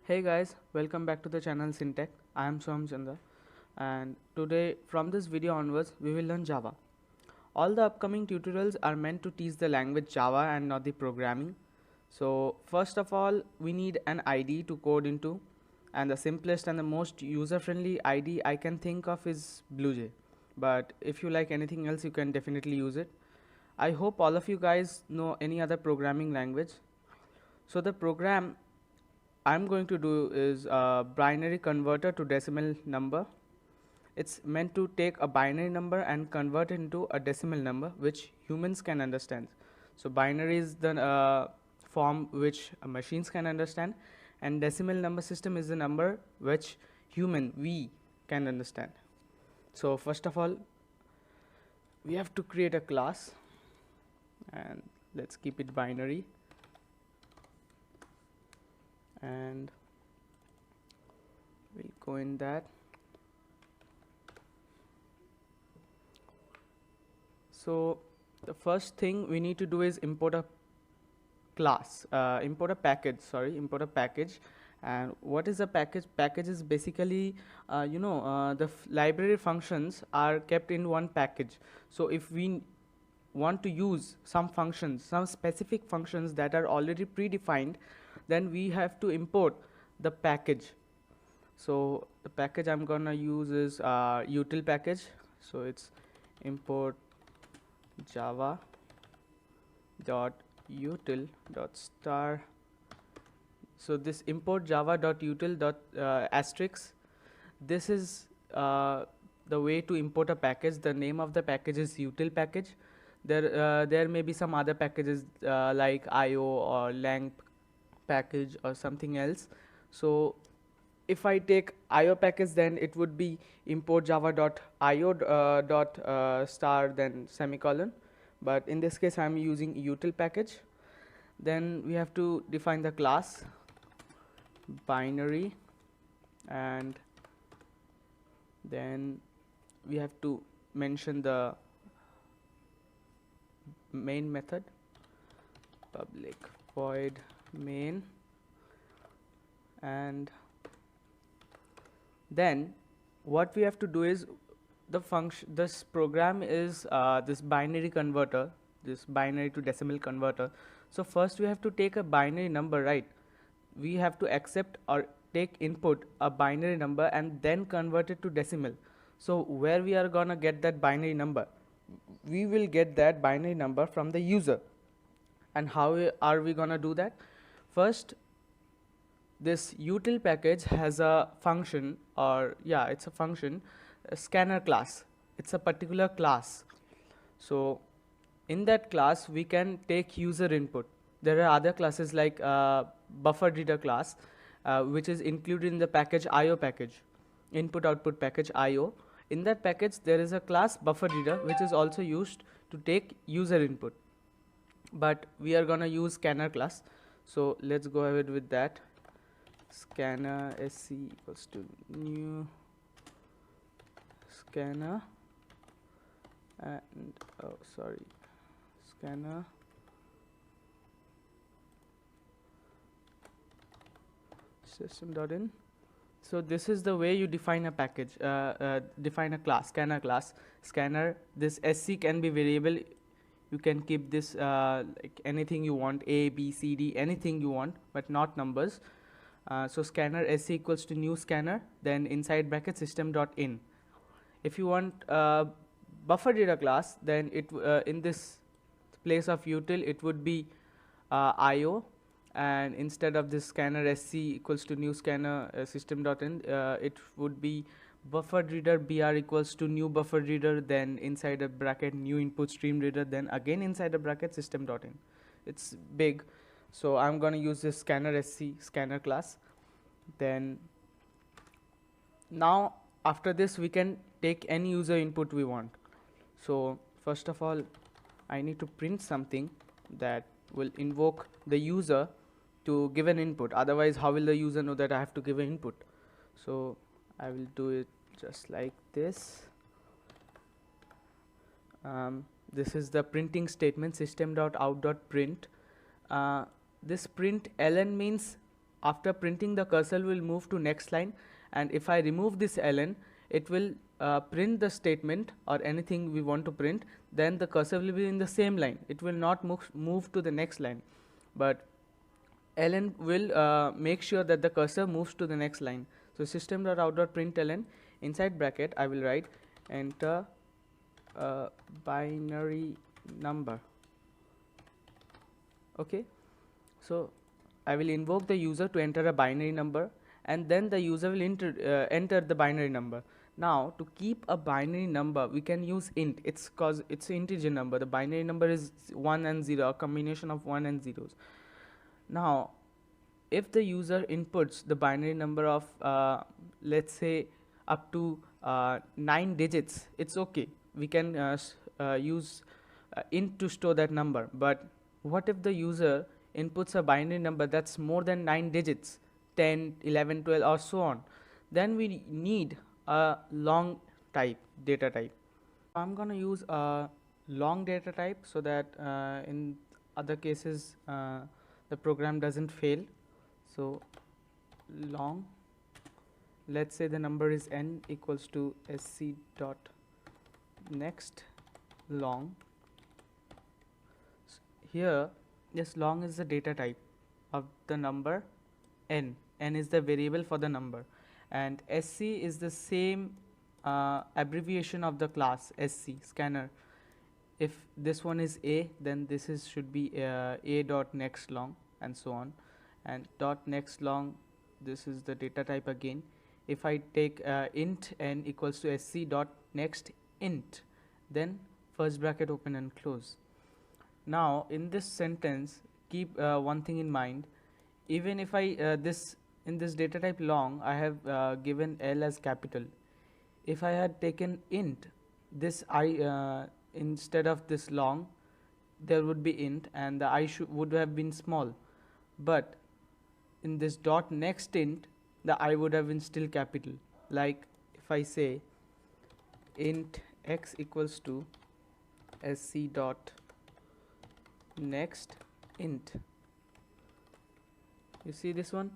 Hey guys, welcome back to the channel Syntech. I am Soham Chandra, and today from this video onwards we will learn Java. All the upcoming tutorials are meant to teach the language Java and not the programming. So first of all we need an IDE to code into, and the simplest and the most user friendly IDE I can think of is BlueJ. But if you like anything else you can definitely use it. I hope all of you guys know any other programming language. So the program I'm going to do is a binary converter to decimal number. It's meant to take a binary number and convert it into a decimal number which humans can understand. So binary is the form which machines can understand, and decimal number system is the number which we can understand. So first of all we have to create a class, and let's keep it binary, and we'll go in that. So the first thing we need to do is import a import a package. And what is a package? Package is basically, the library functions are kept in one package. So if we want to use some functions, some specific functions that are already predefined, then we have to import the package. So the package I'm gonna use is util package. So it's import java dot util dot star. So this import java dot util dot asterisk, this is the way to import a package. The name of the package is util package. There may be some other packages like io or lang package or something else. So if I take io package, then it would be import java dot io dot star then semicolon. But in this case I'm using util package. Then we have to define the class binary, and then we have to mention the main method, public void main, and then what we have to do is this program is this binary converter, this binary to decimal converter. So first we have to take a binary number, right? We have to accept or take input a binary number and then convert it to decimal. So where we are gonna get that binary number? We will get that binary number from the user. And how are we gonna do that? First, this util package has a function, or it's a function, a scanner class. It's a particular class. So in that class we can take user input. There are other classes like buffer reader class, which is included in the package io package, input output package io. In that package there is a class buffer reader which is also used to take user input, but we are gonna use scanner class. So let's go ahead with that. Scanner sc equals to new scanner, and scanner system.in. So this is the way you define a package, define a class, scanner class. Scanner, this sc can be variable. You can keep this like anything you want, a b c d, anything you want, but not numbers. So scanner sc equals to new scanner, then inside bracket system.in. If you want buffer data class, then it in this place of util it would be io, and instead of this scanner sc equals to new scanner system.in, it would be buffer reader br equals to new buffer reader, then inside a bracket new input stream reader, then again inside a bracket system.in. It's big, so I'm gonna use this scanner sc scanner class. Then now after this we can take any user input we want. So first of all I need to print something that will invoke the user to give an input. Otherwise how will the user know that I have to give an input? So I will do it just like this. This is the printing statement, system.out.print. This print ln means after printing, the cursor will move to next line, and if I remove this ln, it will print the statement or anything we want to print. Then the cursor will be in the same line, it will not move to the next line, but ln will make sure that the cursor moves to the next line. So system.out.println, inside bracket I will write enter a binary number. Okay, so I will invoke the user to enter a binary number, and then the user will enter the binary number. Now to keep a binary number, we can use int. It's cause it's an integer number. The binary number is 1 and 0, a combination of 1 and 0s. Now if the user inputs the binary number of let's say up to 9 digits, it's okay, we can use int to store that number. But what if the user inputs a binary number that's more than 9 digits, 10, 11, 12 or so on? Then we need a long type, data type. I'm gonna use a long data type so that in other cases the program doesn't fail. So long, let's say the number is n equals to sc dot next long. Here this long is the data type of the number n. N is the variable for the number, and sc is the same abbreviation of the class sc, scanner. If this one is a, then this is should be a dot next long, and so on. And dot next long, this is the data type again. If I take int n equals to sc dot next int, then first bracket open and close. Now in this sentence, keep one thing in mind. Even if I in this data type long, I have given L as capital. If I had taken int, this I instead of this long, there would be int, and the I would have been small. But in this dot next int, the I would have been still capital. Like if I say int x equals to sc dot next int, you see this one,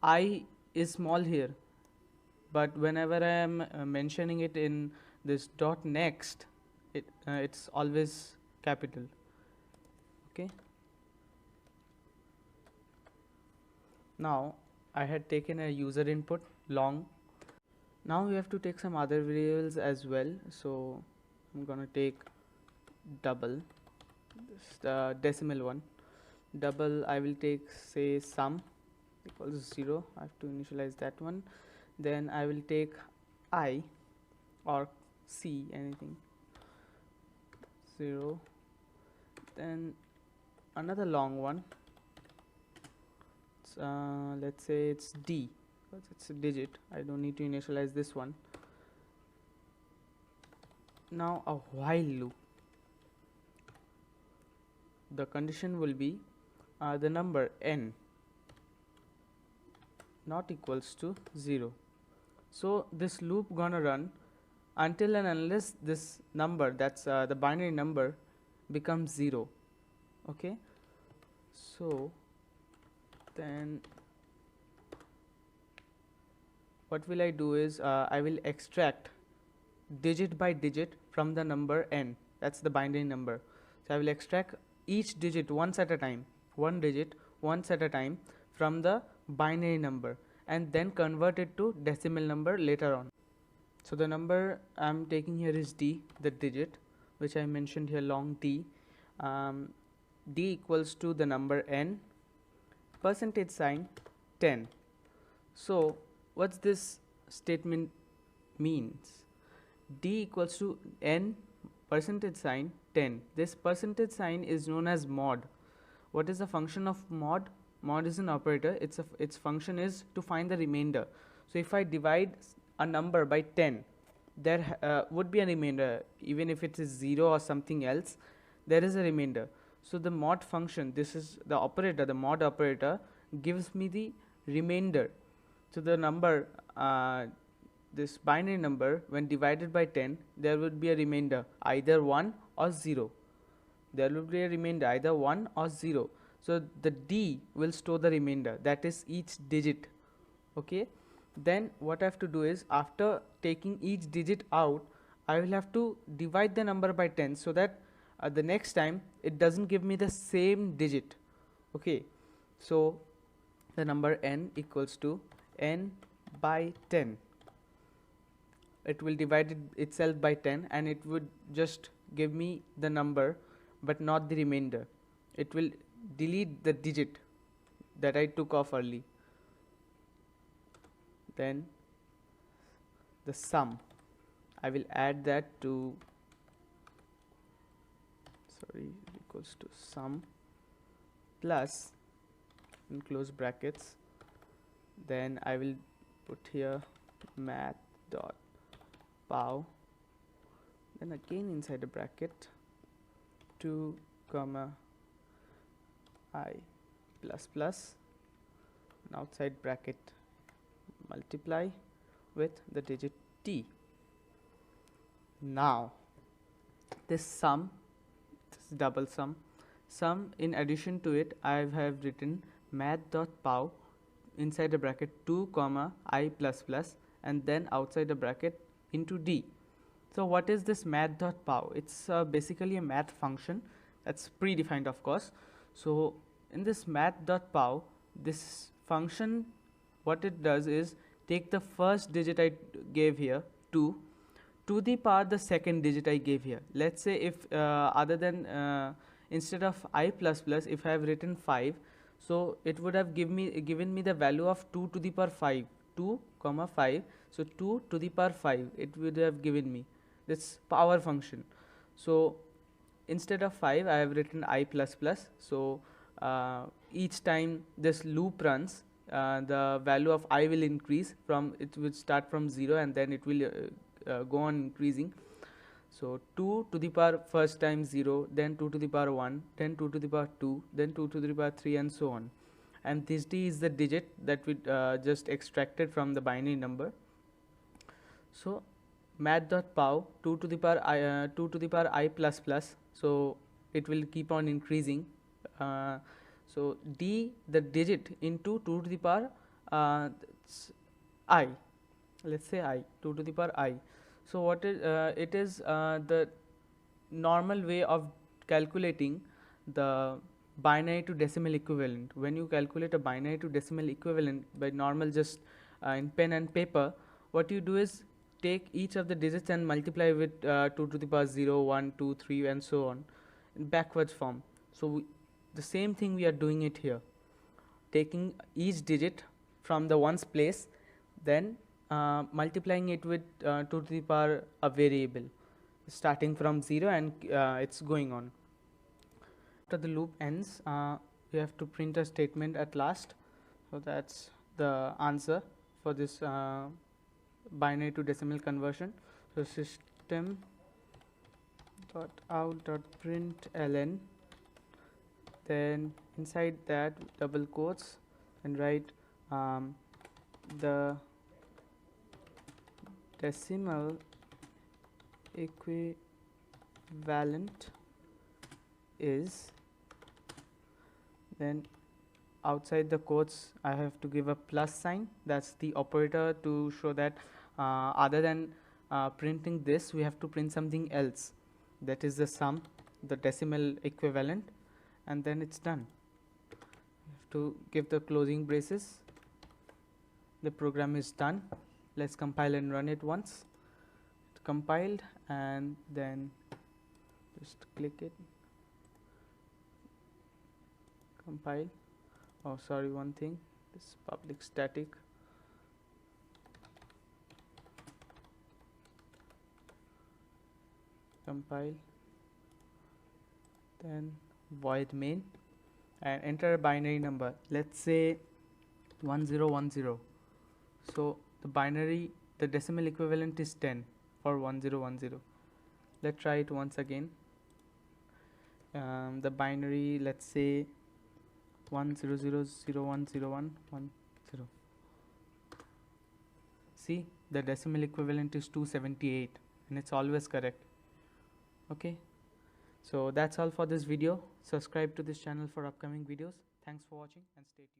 I is small here, but whenever I am mentioning it in this dot next, it's always capital. Okay. Now I had taken a user input long. Now we have to take some other variables as well. So I'm gonna take double, this the decimal one. Double, I will take say sum equals 0. I have to initialize that one. Then I will take I or C, anything, 0. Then another long one, let's say it's D, because it's a digit. I don't need to initialize this one. Now a while loop. The condition will be the number n not equals to 0. So this loop gonna run until and unless this number, that's the binary number, becomes 0. Okay, so then what will I do is I will extract digit by digit from the number n, that's the binary number. So I will extract each digit once at a time, one digit once at a time from the binary number, and then convert it to decimal number later on. So the number I'm taking here is D, the digit which I mentioned here, long D. D equals to the number n, percentage sign 10. So what's this statement means? D equals to n percentage sign 10. This percentage sign is known as mod. What is the function of mod? Mod is an operator. Its function is to find the remainder. So if I divide a number by 10, there would be a remainder. Even if it is 0 or something else, there is a remainder. So the mod function, this is the operator, the mod operator, gives me the remainder. So the number, this binary number, when divided by 10, there would be a remainder, either 1 or 0. There will be a remainder, either 1 or 0. So the D will store the remainder, that is each digit. Okay, then what I have to do is, after taking each digit out, I will have to divide the number by 10, so that the next time it doesn't give me the same digit. Okay, so the number n equals to n by 10. It will divide itself by 10 and it would just give me the number but not the remainder. It will delete the digit that I took off early. Then the sum, I will add that to, sorry, equals to sum plus, in close brackets, then I will put here math dot pow, then again inside the bracket 2 comma I plus plus, and outside bracket multiply with the digit t. Now this sum, this double sum, in addition to it I have written math dot pow inside the bracket 2 comma I plus plus, and then outside the bracket into d. So what is this math dot pow? It's basically a math function that's predefined, of course. So in this math dot pow, this function, what it does is take the first digit I gave here 2 to the power the second digit I gave here. Let's say if other than instead of I plus plus, if I have written 5, so it would have given me the value of 2 to the power 5, 2 comma 5. So 2 to the power 5 it would have given me this power function. So instead of 5 I have written I plus plus. So each time this loop runs, the value of I will increase, from it will start from 0 and then it will go on increasing. So 2 to the power first time 0, then 2 to the power 1, then 2 to the power 2, then 2 to the power 3, and so on. And this d is the digit that we just extracted from the binary number. So math.pow 2 to the power I 2 to the power I plus plus, so it will keep on increasing. So d, the digit into 2 to the power I, let's say I, 2 to the power I. So what is it is the normal way of calculating the binary to decimal equivalent. When you calculate a binary to decimal equivalent by normal, just in pen and paper, what you do is take each of the digits and multiply with 2 to the power 0, 1, 2, 3, and so on in backwards form. So the same thing we are doing it here, taking each digit from the ones place, then multiplying it with 2 to the power a variable starting from 0, and it's going on. After the loop ends, we have to print a statement at last. So that's the answer for this binary to decimal conversion. So system dot out dot println, then inside that double quotes and write the decimal equivalent is, then outside the quotes I have to give a plus sign. That's the operator to show that other than printing this, we have to print something else, that is the sum, the decimal equivalent, and then it's done. You have to give the closing braces. The program is done. Let's compile and run it once. It's compiled, and then just click it, compile. Oh, sorry, one thing, this public static, compile, then void main, and enter a binary number, let's say 1010. So the binary, the decimal equivalent is 10 for 1010. Let's try it once again. The binary, let's say 100010110. See, the decimal equivalent is 278, and it's always correct. Okay, So that's all for this video. Subscribe to this channel for upcoming videos. Thanks for watching and stay tuned.